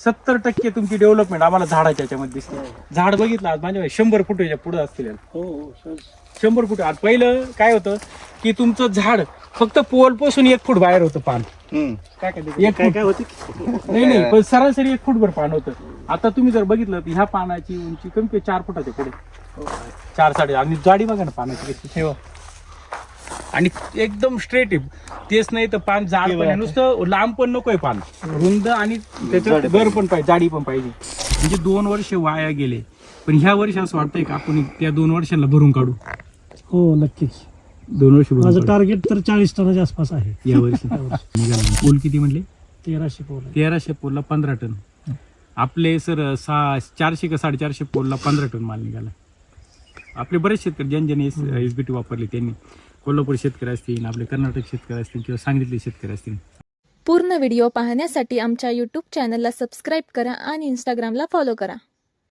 70% तुमची डेव्हलपमेंट आम्हाला झाडाच्या याच्यामध्ये दिसते. झाड बघितलं आज माझ्या 100 फुटाच्या पुढे असतील. हो 100 फूट. आज पहिलं काय होतं की तुमचं झाड फक्त पोल पासून 1 फूट बाहेर होतं पान. काय एक फूट. काय होती नाही पण सरासरी 1 फूटभर पान होतं. आता तुम्ही जर बघितलं तर ह्या पानाची उंची कमी कमी 4 फुटाच्या पुढे, 4-4.5. आणि जाडी बघा ना पानाची कशी ठेवा, आणि एकदम स्ट्रेट आहे. तेच नाही तर पान जाड पण आहे, नुसतं लांब पण नकोय पान, रुंद आणि त्याच्यात गर पण पाहिजे, जाडी पण पाहिजे. म्हणजे 2 वर्ष वाया गेले, पण ह्या वर्षी असं वाटतंय का आपण त्या 2 वर्षांना भरून काढू. हो नक्कीच. 2 वर्ष भरून माझं काढू. टार्गेट तर 40 टनाच्या आसपास आहे या वर्षी निघाला. पोल किती म्हणले? 1300 पोल. 1300 पोलला 15 टन. आपले सर 400 का 450 पोलला 15 टन माल निघाला. आपले बरेच शेतकरी ज्यांनी SBT वापरले त्यांनी, कोल्हापूर शेतकरी असतील, आपले कर्नाटक शेतकरी असतील किंवा सांगलीतले शेतकरी असतील. पूर्ण व्हिडिओ पाहण्यासाठी आमच्या यूट्यूब चॅनलला सबस्क्राईब करा आणि इंस्टाग्रामला फॉलो करा.